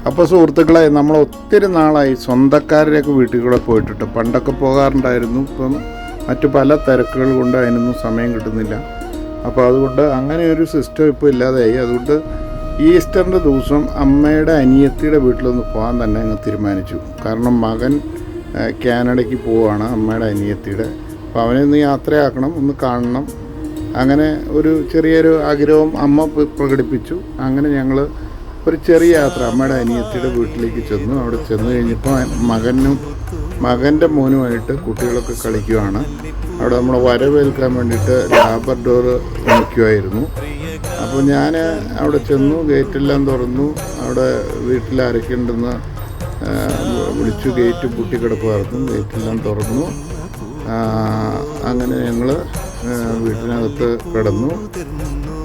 അപ്പോൾ സുഹൃത്തുക്കളെ, നമ്മൾ ഒത്തിരി നാളായി സ്വന്തക്കാരുടെയൊക്കെ വീട്ടിൽ കൂടെ പോയിട്ടിട്ട്. പണ്ടൊക്കെ പോകാറുണ്ടായിരുന്നു. ഇപ്പം മറ്റു പല തിരക്കുകൾ കൊണ്ട് അതിനൊന്നും സമയം കിട്ടുന്നില്ല. അപ്പോൾ അതുകൊണ്ട് അങ്ങനെ ഒരു സിസ്റ്റം ഇപ്പോൾ ഇല്ലാതെയായി. അതുകൊണ്ട് ഈസ്റ്ററിൻ്റെ ദിവസം അമ്മയുടെ അനിയത്തിയുടെ വീട്ടിലൊന്ന് പോകാൻ തന്നെ അങ്ങ് തീരുമാനിച്ചു. കാരണം മകൻ കാനഡയ്ക്ക് പോവുകയാണ്, അമ്മയുടെ അനിയത്തിയുടെ. അപ്പോൾ അവനെ ഒന്ന് യാത്രയാക്കണം, ഒന്ന് കാണണം. അങ്ങനെ ഒരു ചെറിയൊരു ആഗ്രഹം അമ്മ പ്രകടിപ്പിച്ചു. അങ്ങനെ ഞങ്ങൾ ഒരു ചെറിയ യാത്ര അമ്മയുടെ അനിയത്തിയുടെ വീട്ടിലേക്ക് ചെന്നു. അവിടെ ചെന്ന് കഴിഞ്ഞപ്പോൾ മകൻ്റെ മോനുമായിട്ട് കുട്ടികളൊക്കെ കളിക്കുകയാണ്. അവിടെ നമ്മൾ വരവേൽക്കാൻ വേണ്ടിയിട്ട് ലാബ്രഡോർ നിൽക്കുമായിരുന്നു. അപ്പോൾ ഞാൻ അവിടെ ചെന്നു, ഗേറ്റെല്ലാം തുറന്നു. അവിടെ വീട്ടിൽ ആരൊക്കെ ഉണ്ടെന്ന് വിളിച്ചു. ഗേറ്റ് പൂട്ടിക്കിടക്കുമായിരുന്നു. ഗേറ്റെല്ലാം തുറന്നു. അങ്ങനെ ഞങ്ങൾ വീട്ടിനകത്ത് കിടന്നു.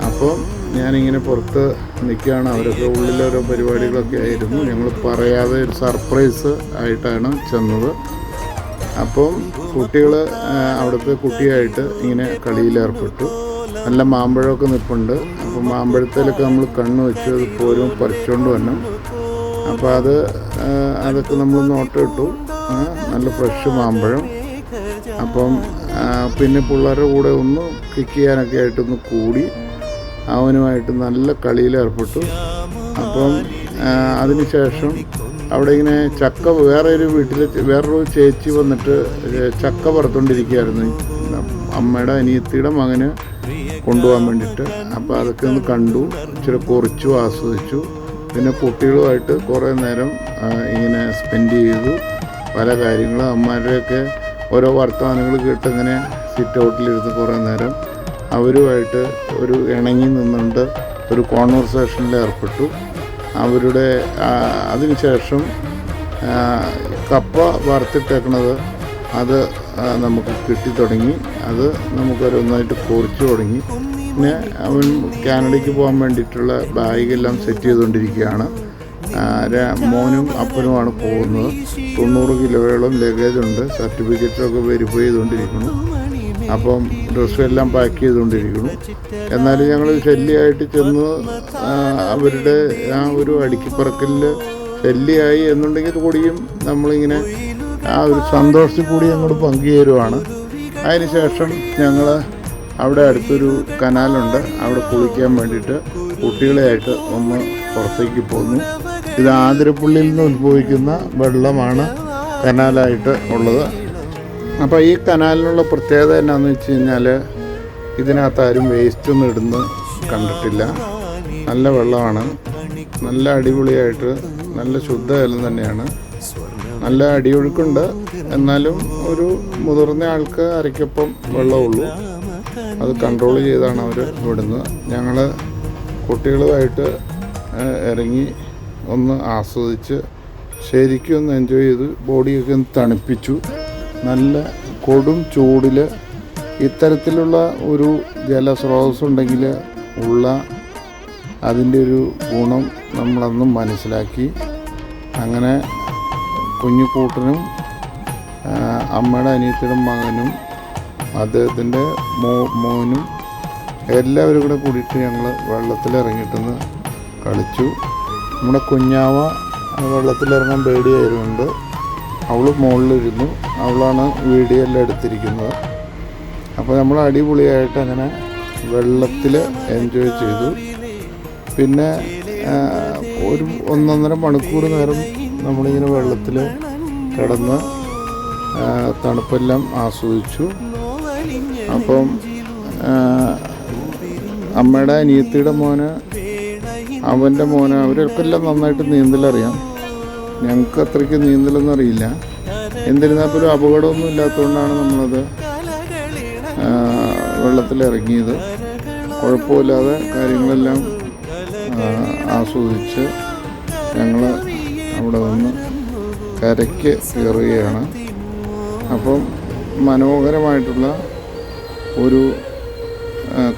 അപ്പം ഞാനിങ്ങനെ പുറത്ത് നിൽക്കുകയാണ്. അവരൊക്കെ ഉള്ളിലോരോ പരിപാടികളൊക്കെ ആയിരുന്നു. ഞങ്ങൾ പറയാതെ ഒരു സർപ്രൈസ് ആയിട്ടാണ് ചെന്നത്. അപ്പം കുട്ടികൾ അവിടുത്തെ കുട്ടിയായിട്ട് ഇങ്ങനെ കളിയിലേർപ്പെട്ടു. നല്ല മാമ്പഴമൊക്കെ നിൽപ്പുണ്ട്. അപ്പം മാമ്പഴത്തിലൊക്കെ നമ്മൾ കണ്ണ് വെച്ച് അത് പോരും പറിച്ചുകൊണ്ട് വരണം. അപ്പോൾ അതൊക്കെ നമ്മൾ നോട്ടം ഇട്ടു. നല്ല ഫ്രഷ് മാമ്പഴം. അപ്പം പിന്നെ പിള്ളേരുടെ കൂടെ ഒന്ന് കിക്ക് ചെയ്യാനൊക്കെ ആയിട്ടൊന്ന് കൂടി അവനുമായിട്ട് നല്ല കളിയിലേർപ്പെട്ടു. അപ്പം അതിനുശേഷം അവിടെ ഇങ്ങനെ ചക്ക വേറൊരു ചേച്ചി വന്നിട്ട് ചക്ക പറത്തുകൊണ്ടിരിക്കുകയായിരുന്നു അമ്മയുടെ അനിയത്തിയുടെ മകന് കൊണ്ടുപോകാൻ വേണ്ടിയിട്ട്. അപ്പോൾ അതൊക്കെ ഒന്ന് കണ്ടു, ഇച്ചിരി കുറച്ചു ആസ്വദിച്ചു. പിന്നെ കുട്ടികളുമായിട്ട് കുറേ നേരം ഇങ്ങനെ സ്പെൻഡ് ചെയ്തു. പല കാര്യങ്ങളും അമ്മമാരുടെയൊക്കെ ഓരോ വർത്തമാനങ്ങൾ കേട്ട് ഇങ്ങനെ സിറ്റ് ഔട്ടിലിരുന്ന് കുറേ നേരം അവരുമായിട്ട് ഒരു ഇണങ്ങി നിന്നുകൊണ്ട് ഒരു കോൺവെർസേഷനിൽ ഏർപ്പെട്ടു. അതിനുശേഷം കപ്പ വറുത്തിട്ടേക്കണത് അത് നമുക്ക് കിട്ടിത്തുടങ്ങി. അത് നമുക്കൊരൊന്നായിട്ട് കുറിച്ച് തുടങ്ങി. പിന്നെ അവൻ കാനഡയ്ക്ക് പോകാൻ വേണ്ടിയിട്ടുള്ള ബാഗെല്ലാം സെറ്റ് ചെയ്തുകൊണ്ടിരിക്കുകയാണ്. മോനും അപ്പനുമാണ് പോകുന്നത്. 90 കിലോയോളം ലഗേജ് ഉണ്ട്. സർട്ടിഫിക്കറ്റൊക്കെ വെരിഫൈ ചെയ്തുകൊണ്ടിരിക്കുന്നു. അപ്പം ഡ്രസ്സും എല്ലാം പാക്ക് ചെയ്തുകൊണ്ടിരിക്കുന്നു. എന്നാലും ഞങ്ങൾ ശല്യമായിട്ട് ചെന്ന് അവരുടെ ആ ഒരു അടുക്കിപ്പറക്കലിൽ ശല്യമായി എന്നുണ്ടെങ്കിൽ കൂടിയും നമ്മളിങ്ങനെ ആ ഒരു സന്തോഷത്തിൽ കൂടി അങ്ങോട്ട് പങ്കുചേരുവാണ്. അതിനുശേഷം ഞങ്ങൾ അവിടെ അടുത്തൊരു കനാലുണ്ട്, അവിടെ കുളിക്കാൻ വേണ്ടിയിട്ട് കുട്ടികളെയായിട്ട് ഒന്ന് പുറത്തേക്ക് പോന്നു. ഇത് ആതിരപ്പള്ളിയിൽ നിന്ന് ഉത്ഭവിക്കുന്ന വെള്ളമാണ് കനാലായിട്ട് ഉള്ളത്. അപ്പോൾ ഈ കനാലിനുള്ള പ്രത്യേകത എന്നാന്ന് വെച്ച് കഴിഞ്ഞാൽ ഇതിനകത്ത് ആരും വേസ്റ്റൊന്നും ഇടുന്ന കണ്ടിട്ടില്ല. നല്ല വെള്ളമാണ്, നല്ല അടിപൊളിയായിട്ട് നല്ല ശുദ്ധജലം തന്നെയാണ്. നല്ല അടിയൊഴുക്കുണ്ട്. എന്നാലും ഒരു മുതിർന്ന ആൾക്ക് അരയ്ക്കൊപ്പം വെള്ളമുള്ളൂ. അത് കൺട്രോൾ ചെയ്താണ് അവർ വിടുന്നത്. ഞങ്ങൾ കുട്ടികളുമായിട്ട് ഇറങ്ങി ഒന്ന് ആസ്വദിച്ച് ശരിക്കും ഒന്ന് എൻജോയ് ചെയ്ത് ബോഡിയൊക്കെ ഒന്ന് തണുപ്പിച്ചു. നല്ല കൊടും ചൂടിൽ ഇത്തരത്തിലുള്ള ഒരു ജലസ്രോതസ് ഉണ്ടെങ്കിൽ ഉള്ള അതിൻ്റെ ഒരു ഗുണം നമ്മളന്ന് മനസ്സിലാക്കി. അങ്ങനെ കുഞ്ഞുകൂട്ടനും അമ്മയുടെ അനിയത്തിയുടെ മകനും അദ്ദേഹത്തിൻ്റെ മോനും എല്ലാവരും കൂടെ കൂടിയിട്ട് ഞങ്ങൾ വെള്ളത്തിലിറങ്ങിയിട്ടൊന്ന് കളിച്ചു. നമ്മുടെ കുഞ്ഞാവ വെള്ളത്തിലിറങ്ങാൻ പേടിയായിരുന്നുണ്ട്. അവൾ മുകളിലിരുന്നു. അവളാണ് വീഡിയോ എല്ലാം എടുത്തിരിക്കുന്നത്. അപ്പോൾ നമ്മൾ അടിപൊളിയായിട്ട് അങ്ങനെ വെള്ളത്തിൽ എൻജോയ് ചെയ്തു. പിന്നെ ഒരു 1.5 മണിക്കൂർ നേരം നമ്മളിങ്ങനെ വെള്ളത്തിൽ കിടന്ന് തണുപ്പെല്ലാം ആസ്വദിച്ചു. അപ്പം അമ്മയുടെ അനിയത്തിയുടെ മോന്, അവൻ്റെ മോന്, അവർക്കെല്ലാം നന്നായിട്ട് നീന്തലറിയാം. ഞങ്ങൾക്ക് അത്രയ്ക്ക് നീന്തലൊന്നും അറിയില്ല. എന്നിരുന്നാൽ പോലും അപകടമൊന്നും ഇല്ലാത്തതുകൊണ്ടാണ് നമ്മളത് വെള്ളത്തിലിറങ്ങിയത്. കുഴപ്പമില്ലാതെ കാര്യങ്ങളെല്ലാം ആസ്വദിച്ച് ഞങ്ങൾ അവിടെ നിന്ന് കരയ്ക്ക് കയറുകയാണ്. അപ്പം മനോഹരമായിട്ടുള്ള ഒരു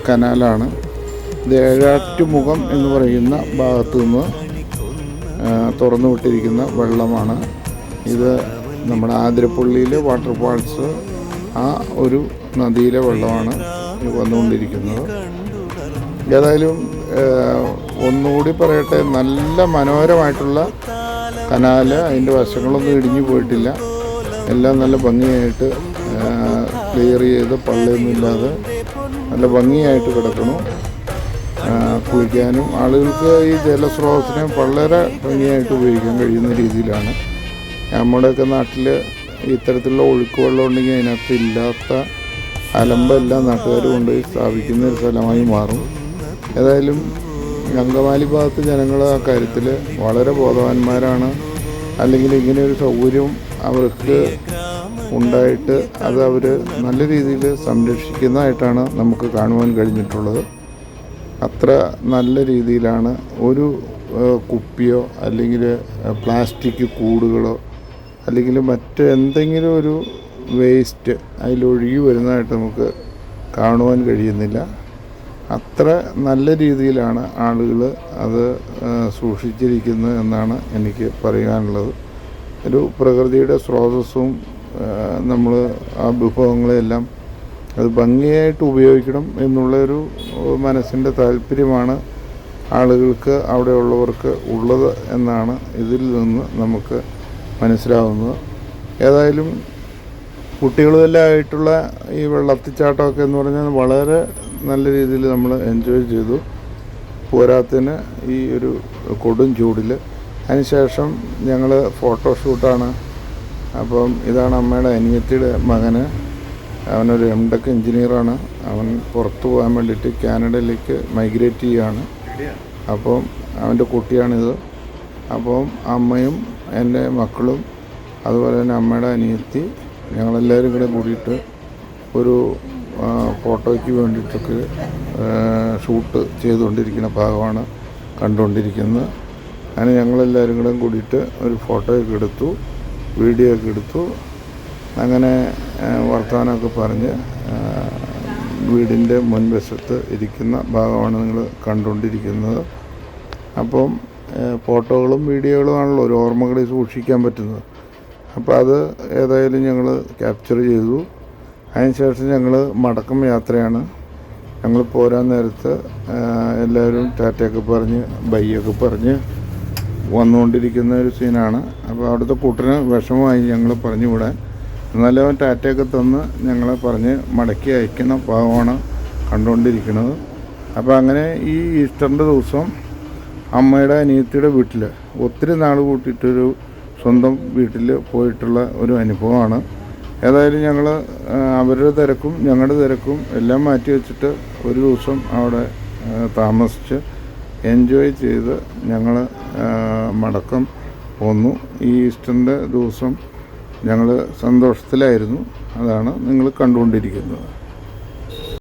കനാലാണ്. ഇത് ഏഴാറ്റുമുഖം എന്ന് പറയുന്ന ഭാഗത്തു നിന്ന് തുറന്നു വിട്ടിരിക്കുന്ന വെള്ളമാണ്. ഇത് നമ്മുടെ ആതിരപ്പള്ളിയിലെ വാട്ടർഫാൾസ് ആ ഒരു നദിയിലെ വെള്ളമാണ് വന്നുകൊണ്ടിരിക്കുന്നത്. ഏതായാലും ഒന്നുകൂടി പറയട്ടെ, നല്ല മനോഹരമായിട്ടുള്ള കനാല്. അതിൻ്റെ വശങ്ങളൊന്നും ഇടിഞ്ഞു പോയിട്ടില്ല. എല്ലാം നല്ല ഭംഗിയായിട്ട് ക്ലിയർ ചെയ്ത് പള്ളയൊന്നുമില്ലാതെ നല്ല ഭംഗിയായിട്ട് കിടക്കണം. കുളിക്കാനും ആളുകൾക്ക് ഈ ജലസ്രോതസ്സിനെ വളരെ ഭംഗിയായിട്ട് ഉപയോഗിക്കാൻ കഴിയുന്ന രീതിയിലാണ്. നമ്മുടെയൊക്കെ നാട്ടിൽ ഇത്തരത്തിലുള്ള ഒഴുക്ക് വെള്ളം ഉണ്ടെങ്കിൽ അതിനകത്ത് ഇല്ലാത്ത അലമ്പെല്ലാം നാട്ടുകാർ കൊണ്ടുപോയി സ്ഥാപിക്കുന്ന ഒരു സ്ഥലമായി മാറും. ഏതായാലും അങ്കമാലി ഭാഗത്ത് ജനങ്ങൾ ആ കാര്യത്തിൽ വളരെ ബോധവാന്മാരാണ്. അല്ലെങ്കിൽ ഇങ്ങനെ ഒരു സൗകര്യം അവർക്ക് ഉണ്ടായിട്ട് അത് അവർ നല്ല രീതിയിൽ സംരക്ഷിക്കുന്നതായിട്ടാണ് നമുക്ക് കാണുവാൻ കഴിഞ്ഞിട്ടുള്ളത്. അത്ര നല്ല രീതിയിലാണ് ഒരു കുപ്പിയോ അല്ലെങ്കിൽ പ്ലാസ്റ്റിക് കൂടുകളോ അല്ലെങ്കിൽ മറ്റ് എന്തെങ്കിലും ഒരു വേസ്റ്റ് അതിലൊഴുകി വരുന്നതായിട്ട് നമുക്ക് കാണുവാൻ കഴിയുന്നില്ല. അത്ര നല്ല രീതിയിലാണ് ആളുകൾ അത് സൂക്ഷിച്ചിരിക്കുന്നത് എന്നാണ് എനിക്ക് പറയാനുള്ളത്. ഒരു പ്രകൃതിയുടെ സ്രോതസ്സും നമ്മൾ ആ വിഭവങ്ങളെല്ലാം അത് ഭംഗിയായിട്ട് ഉപയോഗിക്കണം എന്നുള്ളൊരു മനസ്സിൻ്റെ താല്പര്യമാണ് ആളുകൾക്ക് അവിടെ ഉള്ളവർക്ക് ഉള്ളത് എന്നാണ് ഇതിൽ നിന്ന് നമുക്ക് മനസ്സിലാവുന്നത്. ഏതായാലും കുട്ടികളുമെല്ലാം ആയിട്ടുള്ള ഈ വെള്ളത്തിച്ചാട്ടമൊക്കെ എന്ന് പറഞ്ഞാൽ വളരെ നല്ല രീതിയിൽ നമ്മൾ എൻജോയ് ചെയ്തു. പോരാത്തതിന് ഈ ഒരു കൊടും ചൂടിൽ. അതിനുശേഷം ഞങ്ങൾ ഫോട്ടോഷൂട്ടാണ്. അപ്പം ഇതാണ് അമ്മയുടെ അനിയത്തിയുടെ മകന്. അവനൊരു MTech എഞ്ചിനീയറാണ്. അവൻ പുറത്തു പോകാൻ വേണ്ടിയിട്ട് കാനഡയിലേക്ക് മൈഗ്രേറ്റ് ചെയ്യുകയാണ്. അപ്പം അവൻ്റെ കുട്ടിയാണിത്. അപ്പം അമ്മയും എൻ്റെ മക്കളും അതുപോലെ തന്നെ അമ്മയുടെ അനിയത്തി ഞങ്ങളെല്ലാവരും കൂടെ കൂടിയിട്ട് ഒരു ഫോട്ടോയ്ക്ക് വേണ്ടിയിട്ടൊക്കെ ഷൂട്ട് ചെയ്തുകൊണ്ടിരിക്കുന്ന ഭാഗമാണ് കണ്ടുകൊണ്ടിരിക്കുന്നത്. അങ്ങനെ ഞങ്ങളെല്ലാവരും കൂടെ കൂടിയിട്ട് ഒരു ഫോട്ടോയൊക്കെ എടുത്തു, വീഡിയോ ഒക്കെ എടുത്തു. അങ്ങനെ വർത്തമാനമൊക്കെ പറഞ്ഞ് വീടിൻ്റെ മുൻവശത്ത് ഇരിക്കുന്ന ഭാഗമാണ് നിങ്ങൾ കണ്ടുകൊണ്ടിരിക്കുന്നത്. അപ്പം ഫോട്ടോകളും വീഡിയോകളുമാണല്ലോ ഒരു ഓർമ്മകളിൽ സൂക്ഷിക്കാൻ പറ്റുന്നത്. അപ്പോൾ അത് ഏതായാലും ഞങ്ങൾ ക്യാപ്ചർ ചെയ്തു. അതിനുശേഷം ഞങ്ങൾ മടക്കം യാത്രയാണ്. ഞങ്ങൾ പോരാൻ നേരത്ത് എല്ലാവരും ടാറ്റയൊക്കെ പറഞ്ഞ് ബൈയൊക്കെ പറഞ്ഞ് വന്നുകൊണ്ടിരിക്കുന്ന ഒരു സീനാണ്. അപ്പോൾ അവിടുത്തെ കൂട്ടിന് വിഷമമായി ഞങ്ങൾ പറഞ്ഞു വിടാൻ. എന്നാലും അവൻ ടാറ്റയൊക്കെ തന്ന് ഞങ്ങളെ പറഞ്ഞ് മടക്കി അയക്കുന്ന ഭാഗമാണ് കണ്ടുകൊണ്ടിരിക്കുന്നത്. അപ്പോൾ അങ്ങനെ ഈ ഈസ്റ്ററിൻ്റെ ദിവസം അമ്മയുടെ അനിയത്തിയുടെ വീട്ടിൽ ഒത്തിരി നാൾ കൂട്ടിയിട്ടൊരു സ്വന്തം വീട്ടിൽ പോയിട്ടുള്ള ഒരു അനുഭവമാണ്. ഏതായാലും ഞങ്ങൾ അവരുടെ തിരക്കും ഞങ്ങളുടെ തിരക്കും എല്ലാം മാറ്റി വെച്ചിട്ട് ഒരു ദിവസം അവിടെ താമസിച്ച് എൻജോയ് ചെയ്ത് ഞങ്ങൾ മടക്കം പോന്നു. ഈ ഈസ്റ്ററിൻ്റെ ദിവസം ഞങ്ങൾ സന്തോഷത്തിലായിരുന്നു. അതാണ് നിങ്ങൾ കണ്ടുകൊണ്ടിരിക്കുന്നത്.